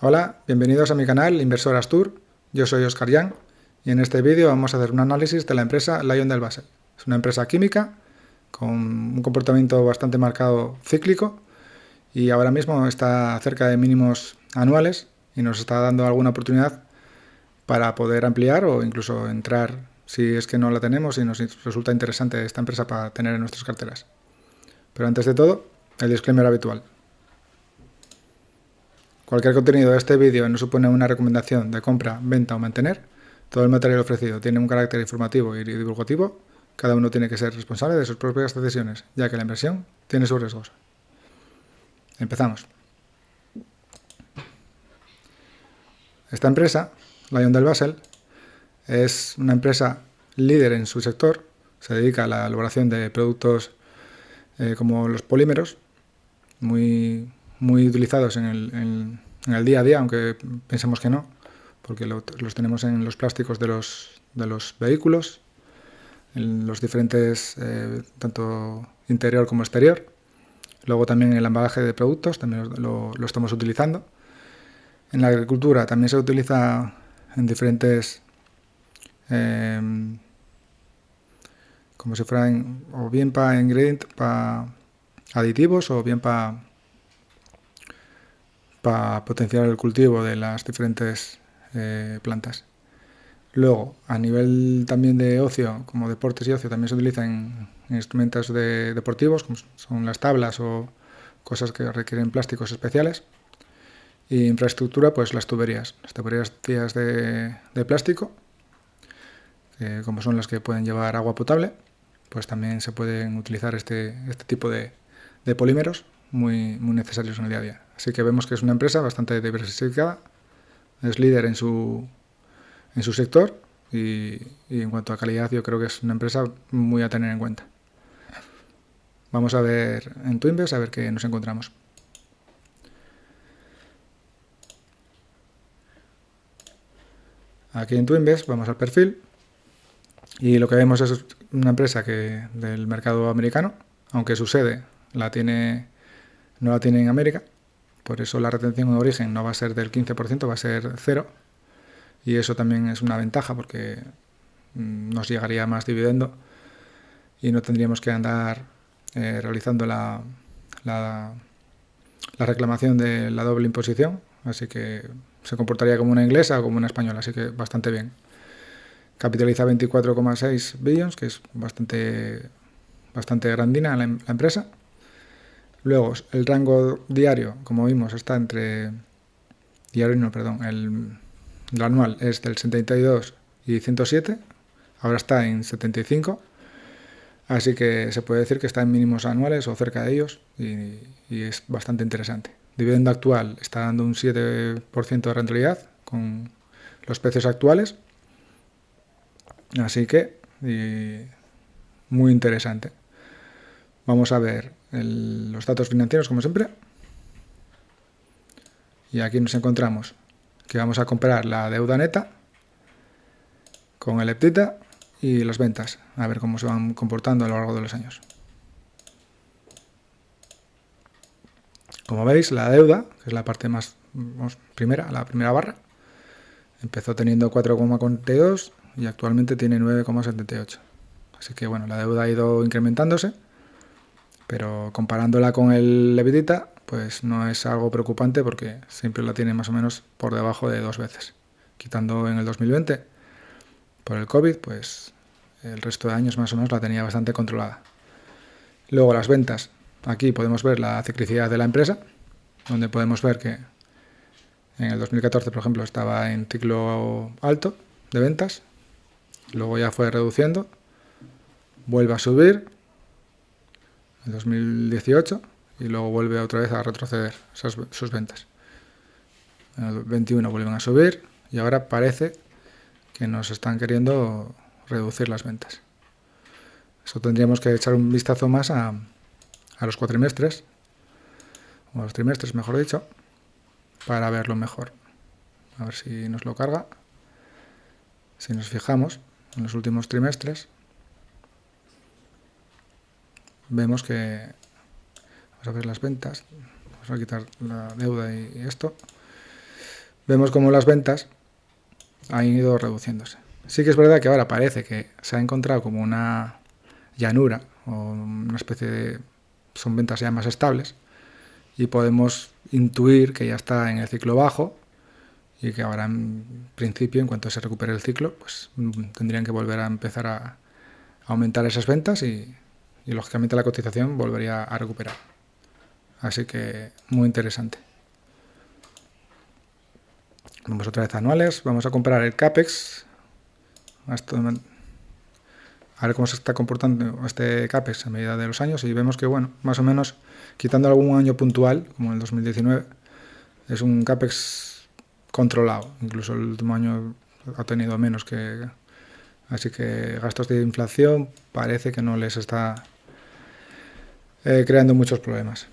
Hola, bienvenidos a mi canal Inversor Astur. Yo soy Oscar Yang y en este vídeo vamos a hacer un análisis de la empresa LyondellBasell. Es una empresa química con un comportamiento bastante marcado cíclico y ahora mismo está cerca de mínimos anuales y nos está dando alguna oportunidad para poder ampliar o incluso entrar si es que no la tenemos y nos resulta interesante esta empresa para tener en nuestras carteras. Pero antes de todo, el disclaimer habitual. Cualquier contenido de este vídeo no supone una recomendación de compra, venta o mantener. Todo el material ofrecido tiene un carácter informativo y divulgativo. Cada uno tiene que ser responsable de sus propias decisiones, ya que la inversión tiene sus riesgos. Empezamos. Esta empresa, LyondellBasell, es una empresa líder en su sector. Se dedica a la elaboración de productos como los polímeros, muy utilizados en el día a día, aunque pensemos que no, porque los tenemos en los plásticos de los vehículos, en los diferentes, tanto interior como exterior. Luego también en el embalaje de productos también lo estamos utilizando. En la agricultura también se utiliza en diferentes, como si fueran o bien para ingredientes, para aditivos o bien para potenciar el cultivo de las diferentes plantas. Luego, a nivel también de ocio, como deportes y ocio, también se utiliza en instrumentos deportivos, como son las tablas o cosas que requieren plásticos especiales. Y infraestructura, pues las tuberías de plástico, como son las que pueden llevar agua potable, pues también se pueden utilizar este tipo de polímeros muy necesarios en el día a día. Así que vemos que es una empresa bastante diversificada, es líder en su sector y en cuanto a calidad yo creo que es una empresa muy a tener en cuenta. Vamos a ver en Twinbest a ver qué nos encontramos. Aquí en Twinbest vamos al perfil y lo que vemos es una empresa del mercado americano, aunque su sede no la tiene en América, por eso la retención de origen no va a ser del 15%, va a ser 0, y eso también es una ventaja porque nos llegaría más dividendo y no tendríamos que andar realizando la reclamación de la doble imposición, así que se comportaría como una inglesa o como una española, así que bastante bien. Capitaliza 24,6 billions, que es bastante grandina la empresa. Luego, el rango diario, como vimos, está entre... el anual es del 72 y 107, ahora está en 75, así que se puede decir que está en mínimos anuales o cerca de ellos y es bastante interesante. Dividendo actual está dando un 7% de rentabilidad con los precios actuales, así que muy interesante. Vamos a ver los datos financieros como siempre. Y aquí nos encontramos que vamos a comparar la deuda neta con el EBITDA y las ventas, a ver cómo se van comportando a lo largo de los años. Como veis, la deuda, que es la parte más la primera barra, empezó teniendo 4,42 y actualmente tiene 9,78. Así que bueno, la deuda ha ido incrementándose, pero comparándola con el EBITDA, pues no es algo preocupante porque siempre la tiene más o menos por debajo de 2 veces. Quitando en el 2020 por el COVID, pues el resto de años más o menos la tenía bastante controlada. Luego las ventas. Aquí podemos ver la ciclicidad de la empresa, donde podemos ver que en el 2014, por ejemplo, estaba en ciclo alto de ventas, luego ya fue reduciendo, vuelve a subir en 2018 y luego vuelve otra vez a retroceder sus ventas. En el 21 vuelven a subir y ahora parece que nos están queriendo reducir las ventas. Eso tendríamos que echar un vistazo más a los cuatrimestres, o a los trimestres mejor dicho, para verlo mejor. A ver si nos lo carga. Si nos fijamos en los últimos trimestres, vemos que vamos a ver las ventas, vamos a quitar la deuda y esto. vemos como las ventas han ido reduciéndose. Sí que es verdad que ahora parece que se ha encontrado como una llanura o una especie de... son ventas ya más estables y podemos intuir que ya está en el ciclo bajo y que ahora en principio, en cuanto se recupere el ciclo, pues tendrían que volver a empezar a aumentar esas ventas y lógicamente la cotización volvería a recuperar. Así que muy interesante. Vamos otra vez a anuales, vamos a comparar el CAPEX, a ver cómo se está comportando este CAPEX a medida de los años y vemos que, bueno, más o menos, quitando algún año puntual, como el 2019, es un CAPEX controlado. Incluso el último año ha tenido menos que... Así que gastos de inflación parece que no les está creando muchos problemas.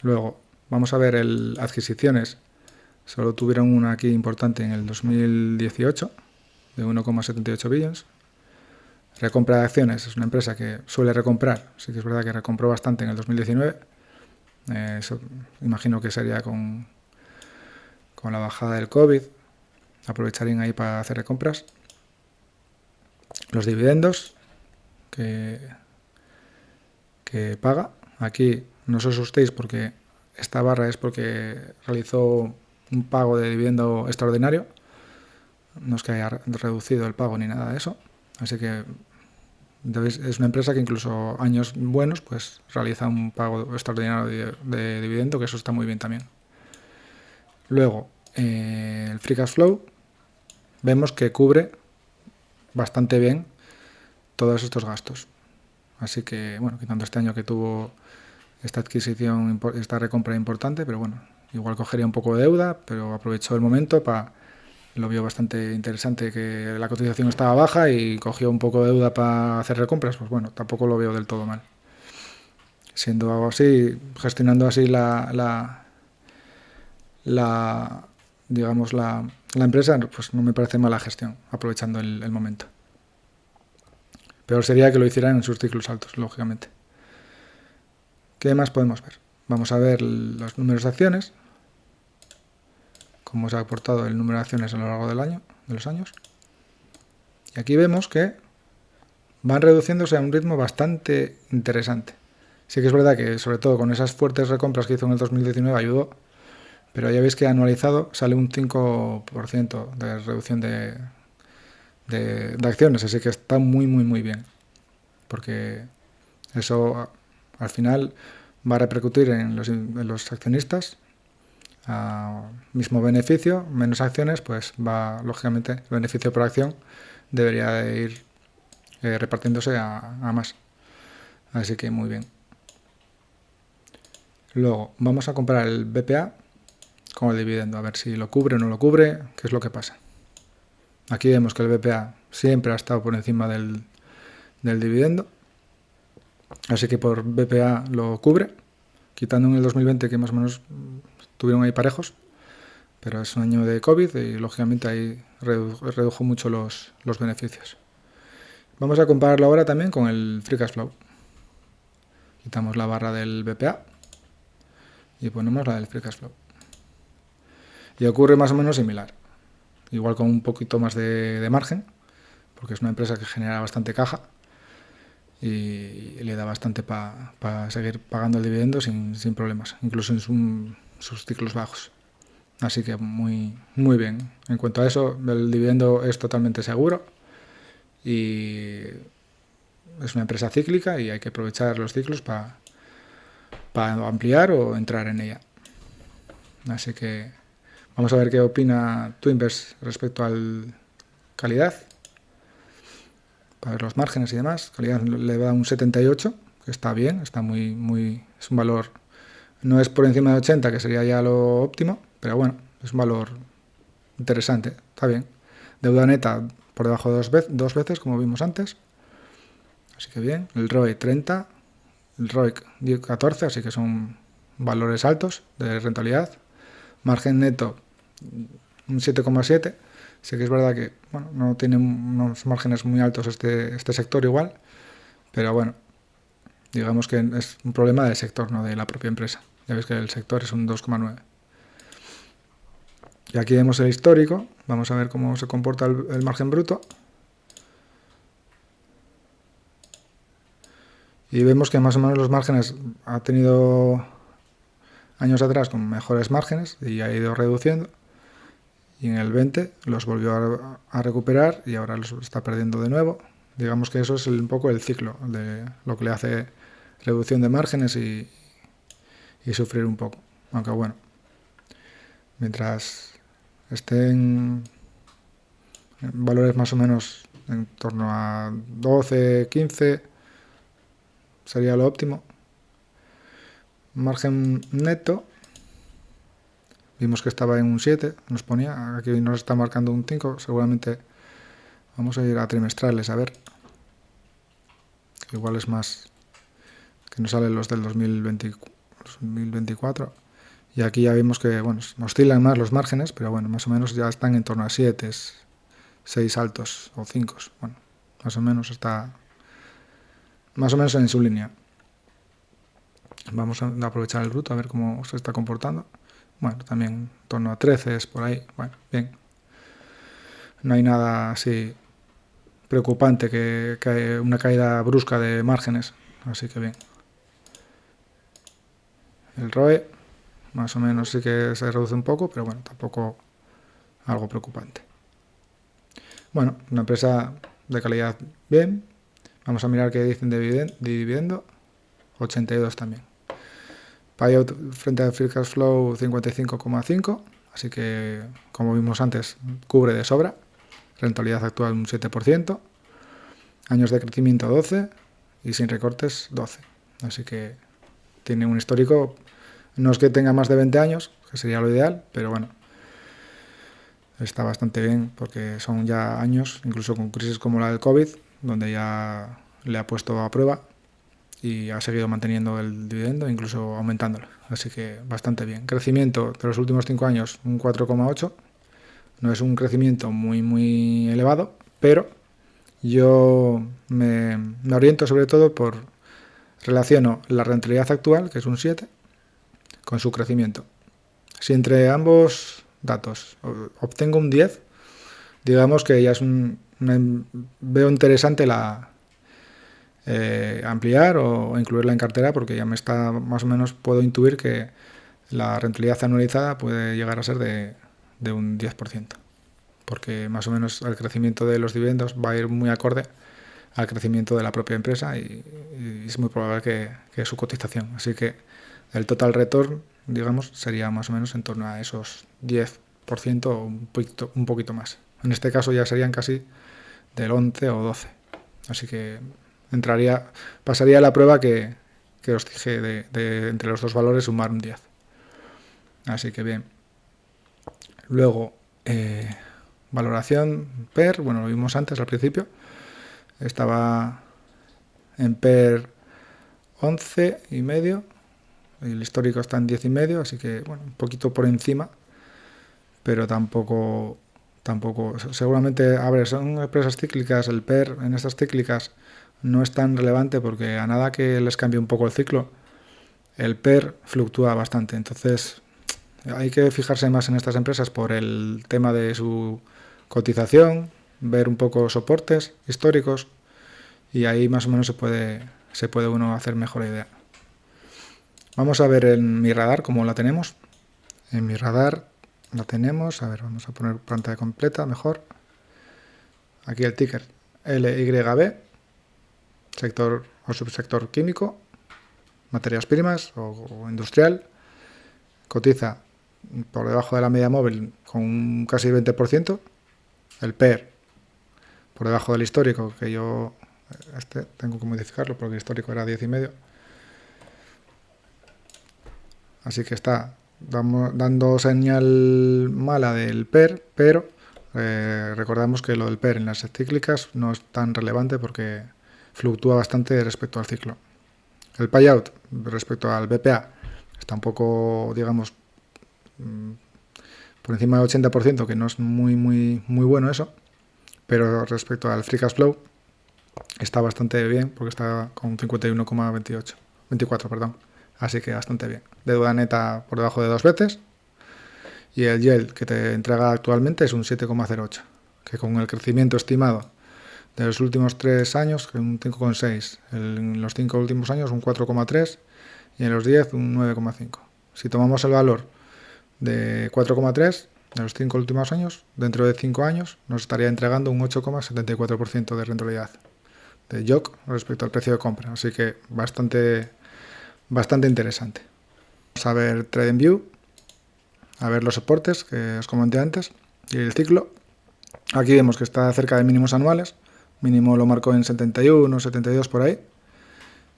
Luego, vamos a ver adquisiciones. Solo tuvieron una aquí importante en el 2018, de 1,78 billones. Recompra de acciones, es una empresa que suele recomprar. Sí que es verdad que recompró bastante en el 2019. Eso imagino que sería con la bajada del COVID. Aprovecharían ahí para hacer recompras. Los dividendos que paga. Aquí no os asustéis porque esta barra es porque realizó un pago de dividendo extraordinario. No es que haya reducido el pago ni nada de eso. Así que es una empresa que incluso años buenos pues realiza un pago extraordinario de dividendo, que eso está muy bien también. Luego, el free cash flow, vemos que cubre bastante bien todos estos gastos. Así que, bueno, quitando este año que tuvo esta adquisición, esta recompra importante, pero bueno, igual cogería un poco de deuda, pero aprovechó el momento lo vio bastante interesante que la cotización estaba baja y cogió un poco de deuda para hacer recompras, pues bueno, tampoco lo veo del todo mal. Siendo algo así, gestionando así digamos la empresa, pues no me parece mala gestión, aprovechando el momento. Peor sería que lo hicieran en sus ciclos altos, lógicamente. ¿Qué más podemos ver? Vamos a ver los números de acciones, cómo se ha aportado el número de acciones a lo largo de los años. Y aquí vemos que van reduciéndose a un ritmo bastante interesante. Sí que es verdad que, sobre todo con esas fuertes recompras que hizo en el 2019, ayudó, pero ya veis que anualizado sale un 5% de reducción de acciones, así que está muy bien, porque eso al final va a repercutir en los accionistas a mismo beneficio, menos acciones, pues va, lógicamente, el beneficio por acción debería de ir repartiéndose a más. Así que muy bien. Luego vamos a comparar el BPA con el dividendo, a ver si lo cubre o no lo cubre, qué es lo que pasa. Aquí vemos que el BPA siempre ha estado por encima del dividendo, así que por BPA lo cubre, quitando en el 2020 que más o menos tuvieron ahí parejos, pero es un año de COVID y lógicamente ahí redujo mucho los beneficios. Vamos a compararlo ahora también con el free cash flow. Quitamos la barra del BPA y ponemos la del free cash flow. Y ocurre más o menos similar, igual con un poquito más de margen, porque es una empresa que genera bastante caja y le da bastante para seguir pagando el dividendo sin problemas, incluso en sus ciclos bajos. Así que muy bien. En cuanto a eso, el dividendo es totalmente seguro y es una empresa cíclica y hay que aprovechar los ciclos para ampliar o entrar en ella. Así que vamos a ver qué opina Twinvest respecto al calidad, para ver los márgenes y demás. Calidad le da un 78, que está bien, está es un valor, no es por encima de 80, que sería ya lo óptimo, pero bueno, es un valor interesante, está bien. Deuda neta por debajo de dos veces, como vimos antes, así que bien. El ROE 30, el ROIC 14, así que son valores altos de rentabilidad. Margen neto un 7,7. Sí que es verdad que bueno, no tiene unos márgenes muy altos este sector igual, pero bueno, digamos que es un problema del sector, no de la propia empresa. Ya veis que el sector es un 2,9. Y aquí vemos el histórico. Vamos a ver cómo se comporta el margen bruto. Y vemos que más o menos los márgenes ha tenido años atrás con mejores márgenes y ha ido reduciendo. Y en el 20 los volvió a recuperar y ahora los está perdiendo de nuevo. Digamos que eso es un poco el ciclo de lo que le hace reducción de márgenes y sufrir un poco. Aunque bueno, mientras estén en valores más o menos en torno a 12, 15, sería lo óptimo. Margen neto, vimos que estaba en un 7, nos ponía, aquí nos está marcando un 5, seguramente vamos a ir a trimestrales a ver. Igual es más que nos salen los del 2024. Y aquí ya vimos que, bueno, oscilan más los márgenes, pero bueno, más o menos ya están en torno a 7, 6 altos o 5. Bueno, más o menos está más o menos en su línea. Vamos a aprovechar el bruto a ver cómo se está comportando. Bueno, también en torno a 13 es por ahí. Bueno, bien. No hay nada así preocupante que una caída brusca de márgenes. Así que bien. El ROE más o menos sí que se reduce un poco, pero bueno, tampoco algo preocupante. Bueno, una empresa de calidad bien. Vamos a mirar qué dicen de dividendo. 82 también. Payout frente a Free Cash Flow 55,5. Así que, como vimos antes, cubre de sobra. Rentabilidad actual un 7%. Años de crecimiento 12. Y sin recortes 12. Así que tiene un histórico. No es que tenga más de 20 años, que sería lo ideal, pero bueno, está bastante bien porque son ya años, incluso con crisis como la del COVID, donde ya le ha puesto a prueba y ha seguido manteniendo el dividendo, incluso aumentándolo. Así que bastante bien. Crecimiento de los últimos 5 años, un 4,8. No es un crecimiento muy elevado, pero yo me oriento sobre todo por relaciono la rentabilidad actual, que es un 7, con su crecimiento. Si entre ambos datos obtengo un 10, digamos que ya es veo interesante la ampliar o incluirla en cartera, porque ya me está más o menos, puedo intuir que la rentabilidad anualizada puede llegar a ser de un 10%, porque más o menos el crecimiento de los dividendos va a ir muy acorde al crecimiento de la propia empresa y es muy probable que su cotización. Así que el total return, digamos, sería más o menos en torno a esos 10% o un poquito más. En este caso ya serían casi del 11 o 12. Así que pasaría la prueba que os dije de entre los dos valores sumar un 10. Así que bien. Luego, valoración PER, bueno, lo vimos antes al principio. Estaba en PER 11,5. El histórico está en 10,5, así que bueno, un poquito por encima, pero tampoco seguramente, a ver, son empresas cíclicas, el PER en estas cíclicas no es tan relevante porque a nada que les cambie un poco el ciclo, el PER fluctúa bastante. Entonces hay que fijarse más en estas empresas por el tema de su cotización, ver un poco soportes históricos y ahí más o menos se puede uno hacer mejor idea. Vamos a ver en mi radar cómo la tenemos. En mi radar la tenemos, a ver, vamos a poner pantalla completa mejor. Aquí el ticker LYB, sector o subsector químico, materias primas o industrial. Cotiza por debajo de la media móvil con un casi 20%. El PER por debajo del histórico, que yo tengo que modificarlo porque el histórico era 10,5. Así que está dando señal mala del PER, pero recordamos que lo del PER en las cíclicas no es tan relevante porque fluctúa bastante respecto al ciclo. El payout respecto al BPA está un poco, digamos, por encima del 80%, que no es muy bueno eso, pero respecto al free cash flow está bastante bien porque está con 51,24, perdón. Así que bastante bien. Deuda neta por debajo de 2 veces y el yield que te entrega actualmente es un 7,08, que con el crecimiento estimado de los últimos 3 años, que es un 5,6, en los 5 últimos años un 4,3 y en los 10 un 9,5. Si tomamos el valor de 4,3 de los 5 últimos años, dentro de 5 años nos estaría entregando un 8,74% de rentabilidad de YOC respecto al precio de compra, así que bastante interesante. Vamos a ver TradingView, a ver los soportes que os comenté antes y el ciclo. Aquí vemos que está cerca de mínimos anuales, mínimo lo marcó en 71, 72 por ahí,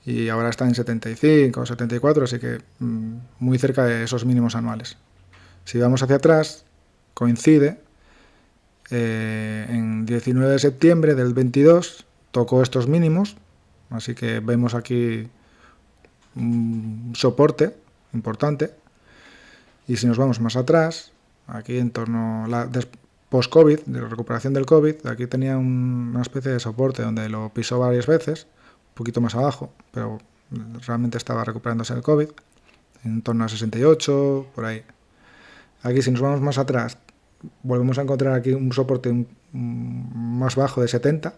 y ahora está en 75 o 74, así que muy cerca de esos mínimos anuales. Si vamos hacia atrás, coincide, en 19 de septiembre del 22 tocó estos mínimos, así que vemos aquí un soporte importante. Y si nos vamos más atrás, aquí en torno a la post-COVID, de la recuperación del COVID, aquí tenía una especie de soporte donde lo pisó varias veces, un poquito más abajo, pero realmente estaba recuperándose el COVID, en torno a 68, por ahí. Aquí si nos vamos más atrás, volvemos a encontrar aquí un soporte más bajo de 70,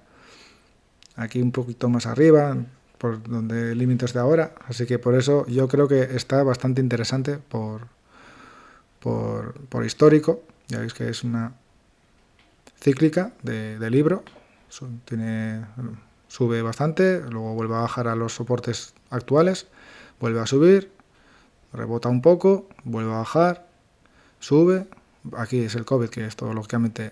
aquí un poquito más arriba, por donde límites de ahora, así que por eso yo creo que está bastante interesante por histórico. Ya veis que es una cíclica de libro, sube bastante, luego vuelve a bajar a los soportes actuales, vuelve a subir, rebota un poco, vuelve a bajar, sube. Aquí es el COVID, que esto lógicamente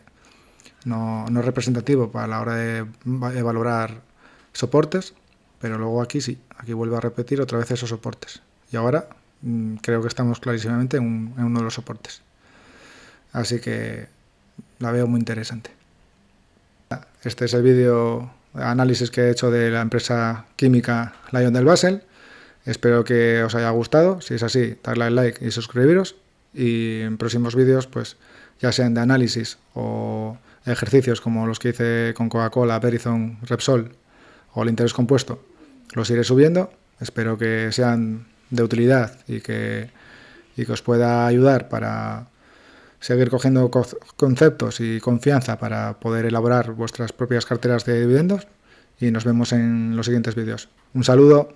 no es representativo para la hora de valorar soportes, pero luego aquí sí, aquí vuelve a repetir otra vez esos soportes. Y ahora creo que estamos clarísimamente en uno de los soportes. Así que la veo muy interesante. Este es el vídeo de análisis que he hecho de la empresa química LyondellBasell. Espero que os haya gustado. Si es así, darle al like y suscribiros. Y en próximos vídeos, pues ya sean de análisis o ejercicios como los que hice con Coca-Cola, Verizon, Repsol o el interés compuesto, los iré subiendo. Espero que sean de utilidad y que os pueda ayudar para seguir cogiendo conceptos y confianza para poder elaborar vuestras propias carteras de dividendos, y nos vemos en los siguientes vídeos. Un saludo.